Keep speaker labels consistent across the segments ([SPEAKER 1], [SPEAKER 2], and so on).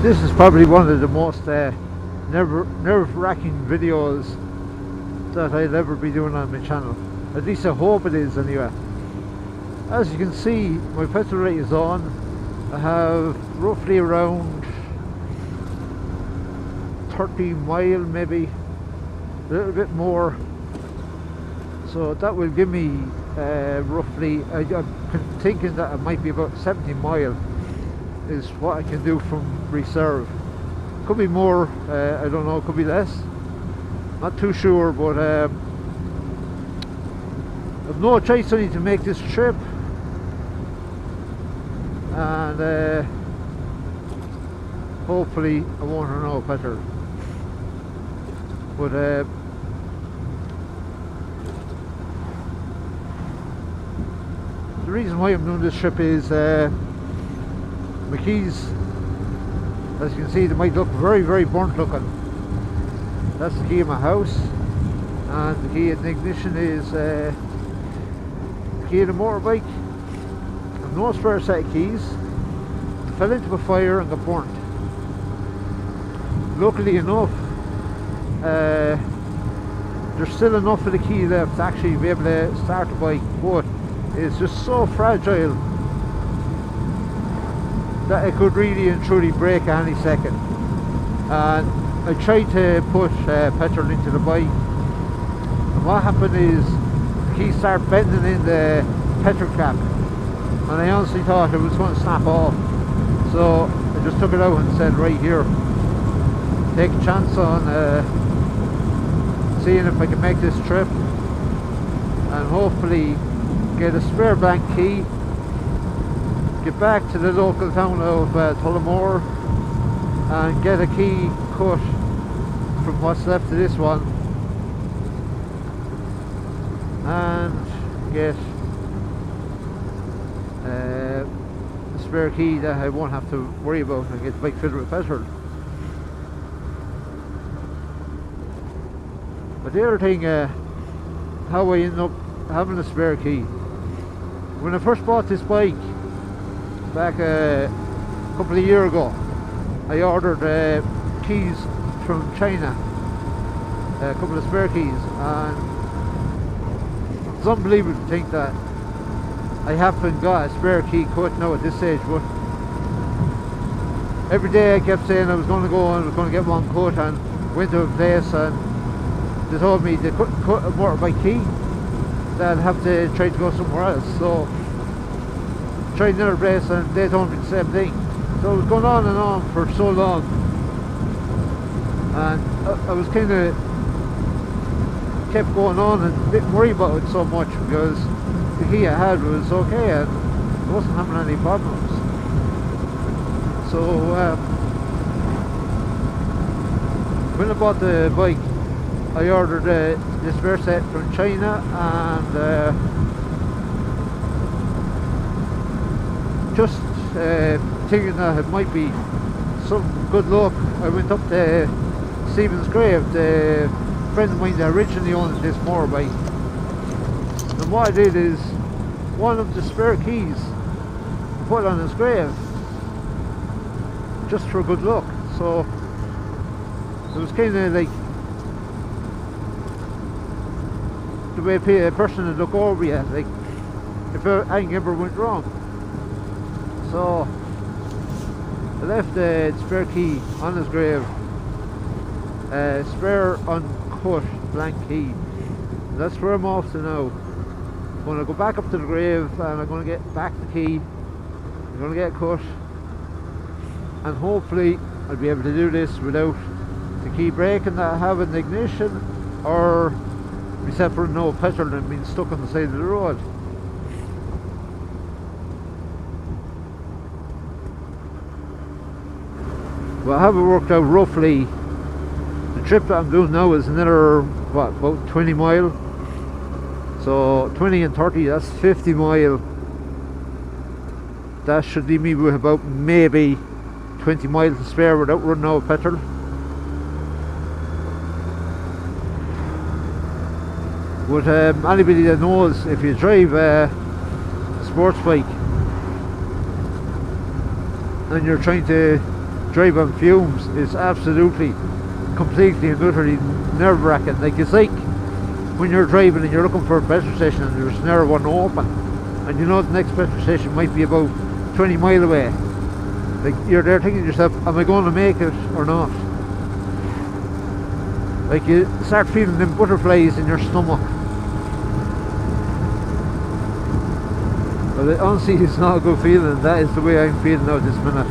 [SPEAKER 1] This is probably one of the most nerve-wracking videos that I'll ever be doing on my channel. At least I hope it is anyway. As you can see, my petrol rate is on. I have roughly around 30 mile, maybe a little bit more. So that will give me roughly, I'm thinking that it might be about 70 mile is what I can do from reserve. Could be more, I don't know, could be less. Not too sure, but I've no choice. I need to make this trip, and hopefully I won't run out of petrol. But the reason why I'm doing this trip is my keys, as you can see, they might look very, very burnt looking. That's the key of my house, and the key in the ignition is the key of the motorbike. I have no spare set of keys. I fell into a fire and got burnt. Luckily enough, there's still enough of the key left to actually be able to start the bike, but it's just so fragile that it could really and truly break any second. And I tried to put petrol into the bike, and what happened is the key started bending in the petrol cap, and I honestly thought it was going to snap off. So I just took it out and said, right here, take a chance on seeing if I can make this trip and hopefully get a spare blank key, get back to the local town of Tullamore and get a key cut from what's left of this one, and get a spare key that I won't have to worry about, and get the bike filled with petrol. But the other thing, how I ended up having a spare key. When I first bought this bike back a couple of years ago, I ordered keys from China, a couple of spare keys, and it's unbelievable to think that I haven't got a spare key cut now at this stage. But every day I kept saying I was going to go and I was going to get one cut, and went to a place and they told me they couldn't cut a motorbike key, that I'd have to try to go somewhere else. So tried another place and they told me the same thing. So it was going on and on for so long, and I was kind of kept going on and didn't worry about it so much because the key I had was okay and I wasn't having any problems. So when I bought the bike, I ordered this spare set from China, and just thinking that it might be some good luck, I went up to Stephen's Grave, the friend of mine that originally owned this motorbike, and what I did is one of the spare keys I put on his grave just for good luck. So it was kind of like the way a person would look over you, like if anything ever went wrong. So I left the spare key on his grave, spare uncut blank key. And that's where I'm off to now. I'm going to go back up to the grave and I'm going to get back the key. I'm going to get it cut, and hopefully I'll be able to do this without the key breaking that I have in the ignition, or except for no petrol and being stuck on the side of the road. Well, I have it worked out roughly. The trip that I'm doing now is another, what, about 20 mile. So 20 and 30, that's 50 mile. That should leave me with about maybe 20 miles to spare without running out of petrol. But anybody that knows, if you drive a sports bike and you're trying to drive on fumes is absolutely, completely and utterly nerve-wracking. Like, it's like when you're driving and you're looking for a petrol station and there's never one open, and you know the next petrol station might be about 20 mile away. Like, you're there thinking to yourself, am I going to make it or not? Like, you start feeling them butterflies in your stomach. But honestly, it's not a good feeling. That is the way I'm feeling now this minute.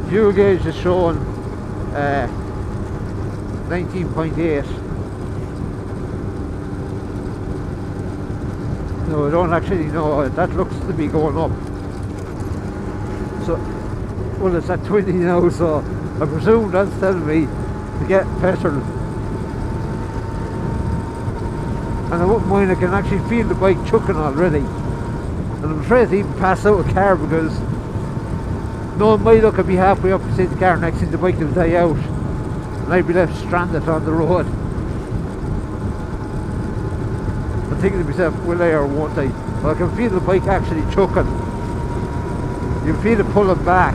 [SPEAKER 1] Fuel gauge is showing 19.8. No, I don't actually know. That looks to be going up. So, well, it's at 20 now, so I presume that's telling me to get petrol. And I wouldn't mind, I can actually feel the bike chucking already. And I'm afraid to even pass out a car because no one might look at me halfway up beside the car, next thing the bike will die out and I'd be left stranded on the road. I'm thinking to myself, will I or won't I? Well, I can feel the bike actually chucking. You can feel it pulling back.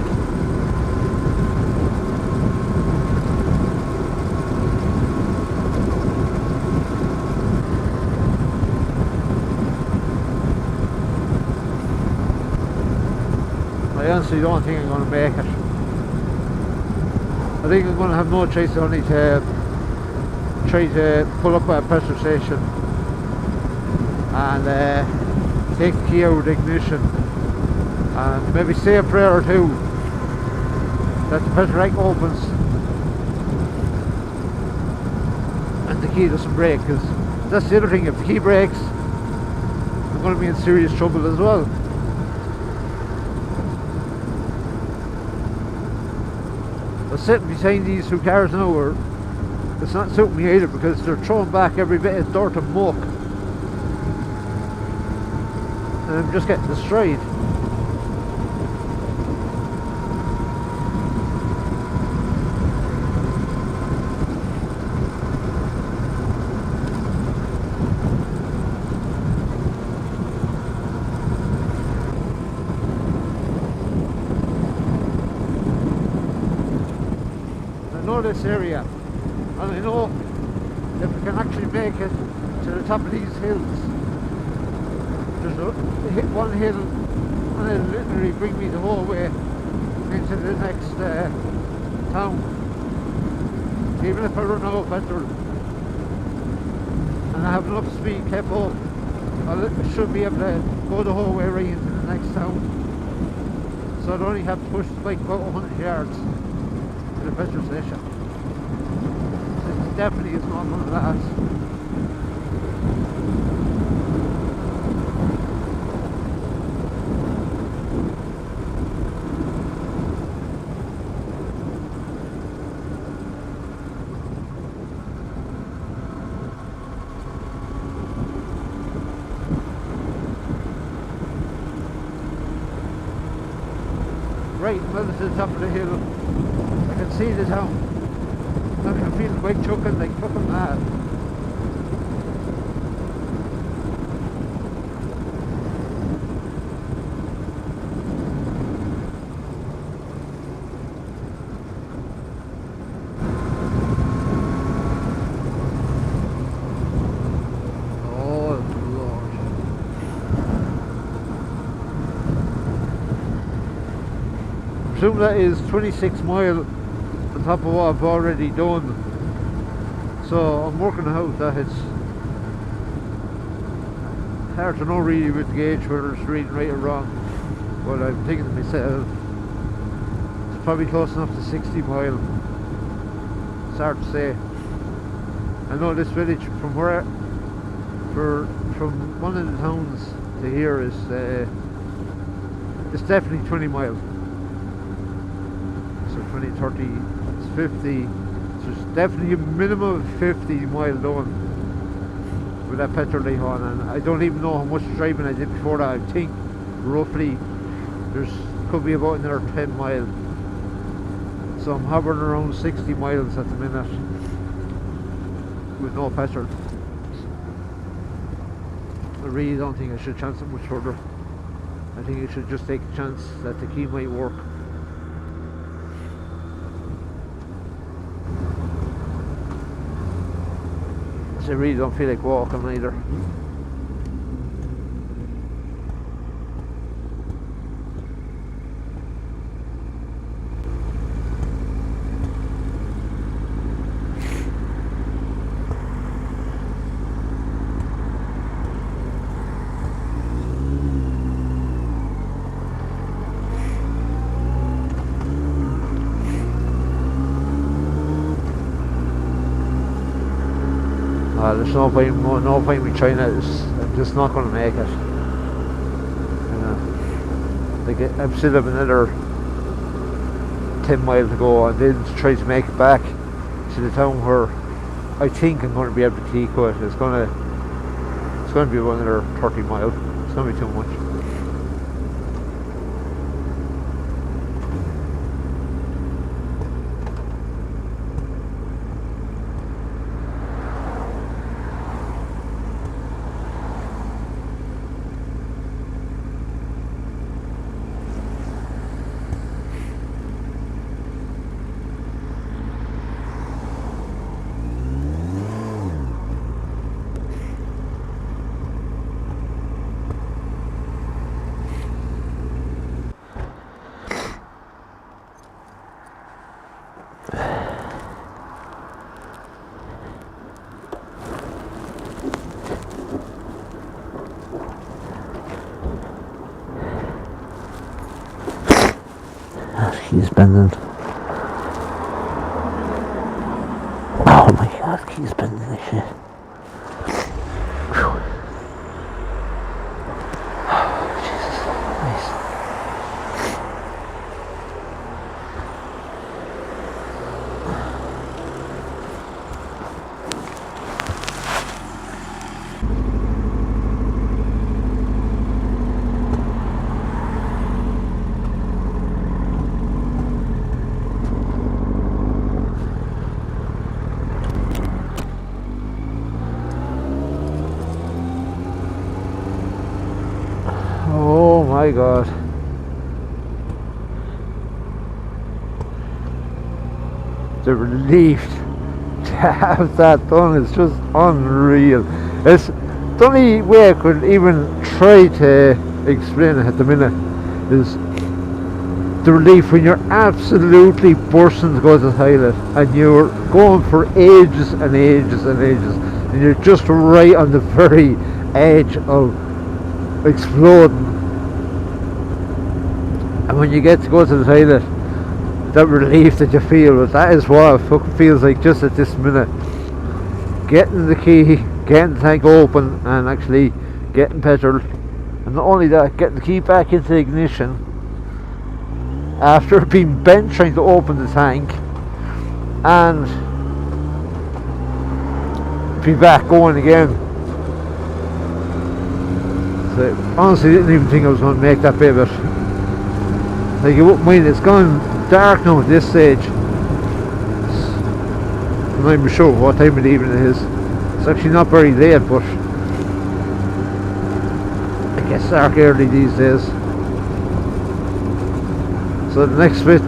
[SPEAKER 1] I honestly don't think I'm going to make it. I think I'm going to have no choice only to try to pull up at a petrol station and take the key out of the ignition and maybe say a prayer or two that the petrol tank opens and the key doesn't break, because that's the other thing. If the key breaks, I'm going to be in serious trouble as well. Sitting behind these two cars now, it's not suiting me either, because they're throwing back every bit of dirt and muck and I'm just getting destroyed. This area, and I know if we can actually make it to the top of these hills. There's one hill and it'll literally bring me the whole way into the next town, even if I run out of petrol and I have enough speed kept up. I should be able to go the whole way right into the next town, so I'd only have to push the bike about 100 yards to the petrol station. Definitely is not one of that. Right, well, to the top of the hill, I can see the town. I can feel the bike chucking like fucking mad. Oh Lord. I presume that is 26 mile on top of what I've already done, so I'm working out that it's hard to know really with the gauge whether it's reading right or wrong, but I'm thinking to myself it's probably close enough to 60 mile. It's hard to say. I know this village from where from one of the towns to here is it's definitely 20 mile. So 20, 30, 50, so it's definitely a minimum of 50 mile done with that petrol light on, and I don't even know how much driving I did before that. I think roughly could be about another 10 mile. So I'm hovering around 60 miles at the minute with no petrol. I really don't think I should chance it much further. I think I should just take a chance that the key might work. So I really don't feel like walking either. There's no point me trying it. I'm just not going to make it. Like I've still have another 10 miles to go, and then to try to make it back to the town where I think I'm going to be able to eco it. It's going to be another 30 miles. It's going to be too much. Keys bending. Oh my god, keys bending this shit. Whew. Oh, Jesus Christ. Oh my god. The relief to have that done is just unreal. It's the only way I could even try to explain it at the minute is the relief when you're absolutely bursting to go to the toilet and you're going for ages and ages and ages and you're just right on the very edge of exploding, and when you get to go to the toilet, that relief that you feel, that is what it fucking feels like just at this minute. Getting the key, getting the tank open and actually getting petrol, and not only that, getting the key back into the ignition after being bent trying to open the tank, and be back going again. So honestly didn't even think I was going to make that bit of it. Like, you wouldn't mind, it's gone dark now at this stage. I'm not even sure what time of the evening it is. It's actually not very late, but it gets dark early these days. So the next bit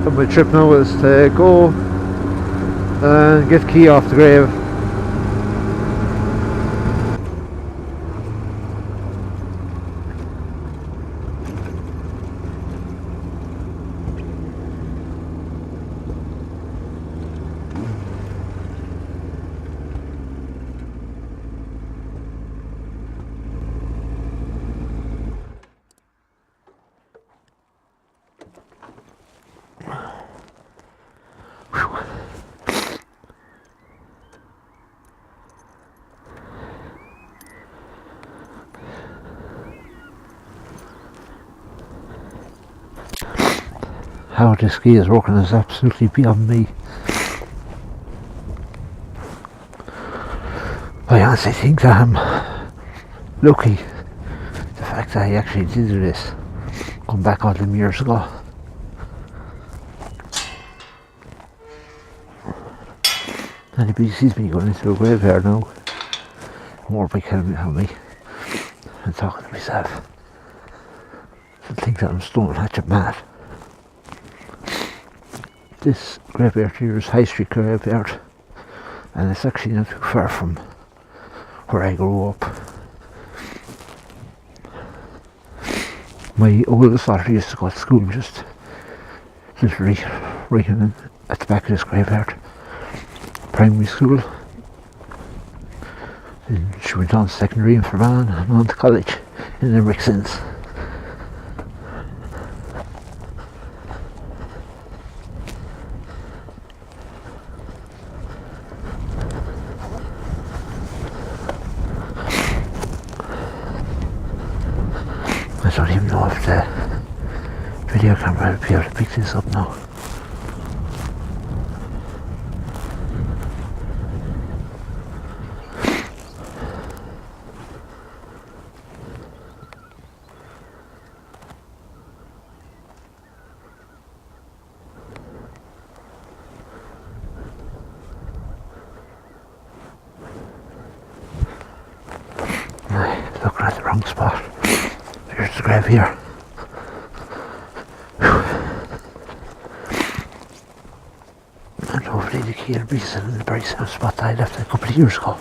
[SPEAKER 1] of my trip now is to go and get the key off the grave. How this key is working is absolutely beyond me. I honestly think that I'm lucky the fact that I actually did this come back all them years ago. Anybody sees me going into a graveyard now, motorbike helmet on me, and talking to myself, and think that I'm stone hatchet mad. This graveyard here is High Street Graveyard, and it's actually not too far from where I grew up. My oldest daughter used to go to school just literally right at the back of this graveyard, primary school. And she went on to secondary in Fermanagh and on to college in Limerick since. I don't even know if the video camera will be able to pick this up now. Looking at the wrong spot. Here's the grave here. And hopefully the key will be sitting in the very same spot that I left it a couple of years ago.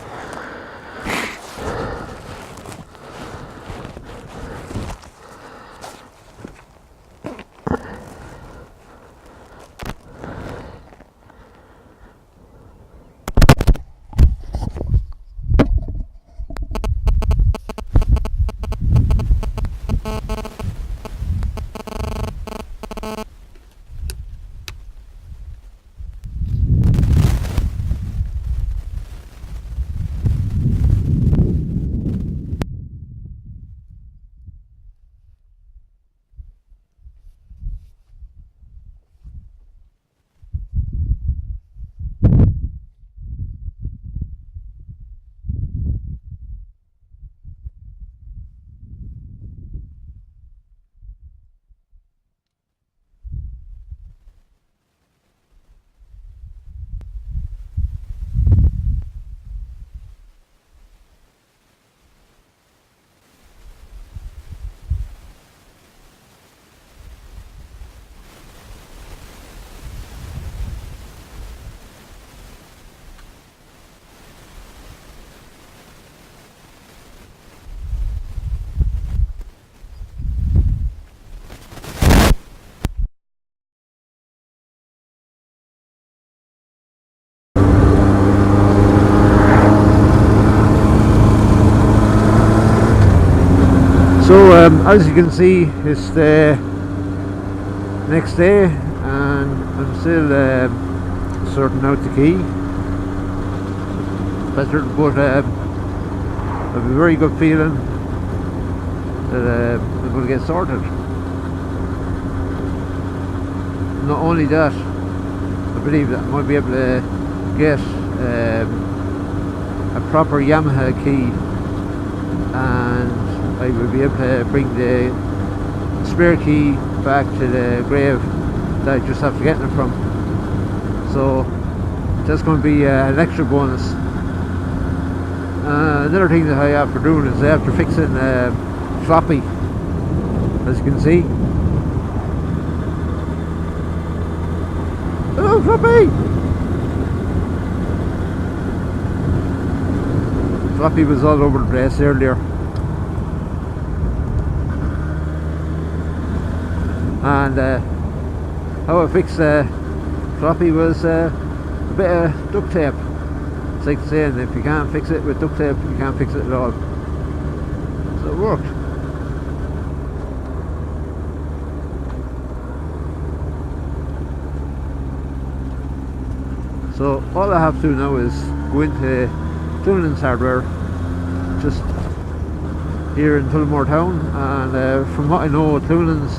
[SPEAKER 1] So as you can see, it's the next day and I'm still sorting out the key. But I've a very good feeling that I'm going to get sorted. Not only that, I believe that I might be able to get a proper Yamaha key, and I will be able to bring the spare key back to the grave that I just have to get it from. So that's going to be an extra bonus. Another thing that I have for doing is I have to fix it floppy, as you can see. Hello, Floppy! Floppy was all over the place earlier. And how I fixed Floppy was a bit of duct tape. It's like saying, if you can't fix it with duct tape, you can't fix it at all. So it worked. So all I have to do now is go into Cloonan's Hardware, just here in Tullamore Town, and from what I know, Cloonan's,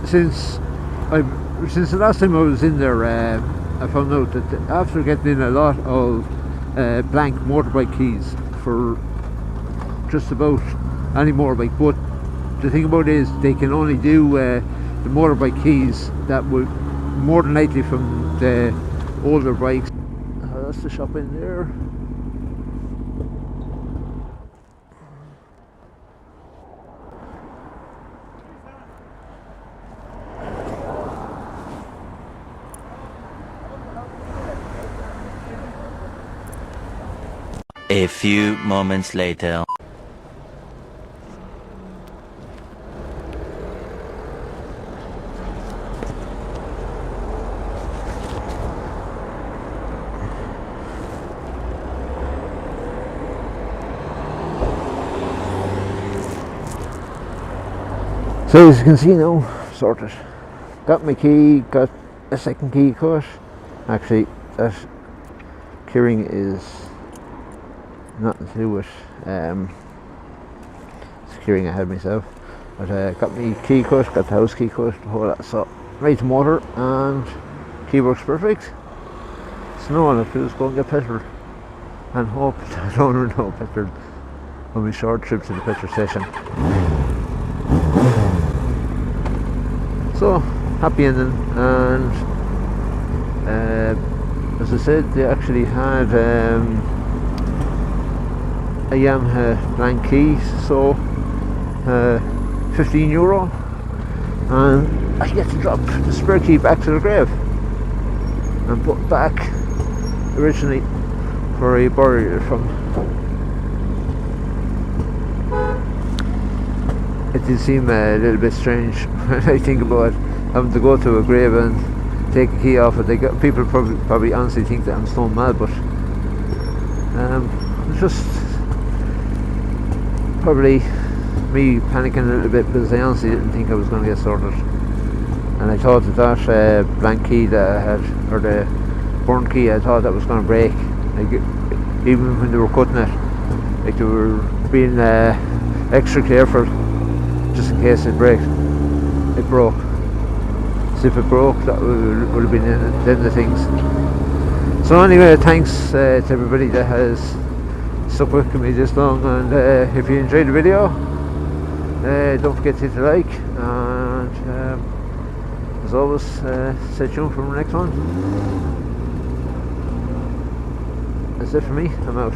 [SPEAKER 1] since the last time I was in there, I found out that after getting in a lot of blank motorbike keys for just about any motorbike, but the thing about it is they can only do the motorbike keys that would more than likely from the older bikes. That's the shop in there.
[SPEAKER 2] A few moments later.
[SPEAKER 1] So as you can see now, sorted. Got my key, got a second key cut. Actually, that keyring is nothing to do with securing I had myself. But got my key cut, got the house key cut, the whole lot. So right to motor and key works perfect. So now all I have to do is go and get petrol and hope I don't run out of petrol on my short trip to the petrol station. So happy ending, and as I said, they actually had a Yamaha blank key, so €15, and I get to drop the spare key back to the grave and put back originally where I borrowed it from. It did seem a little bit strange when I think about having to go to a grave and take a key off it. People probably honestly think that I'm stone mad, but it's just probably me panicking a little bit because I honestly didn't think I was going to get sorted, and I thought that blank key that I had, or the burnt key, I thought that was going to break. Like, even when they were cutting it, like they were being extra careful just in case it broke. So if it broke, that would have been the end of things. So anyway, thanks to everybody that has stuck with me this long, and if you enjoyed the video, don't forget to hit the like, and as always, stay tuned for the next one. That's it for me, I'm out.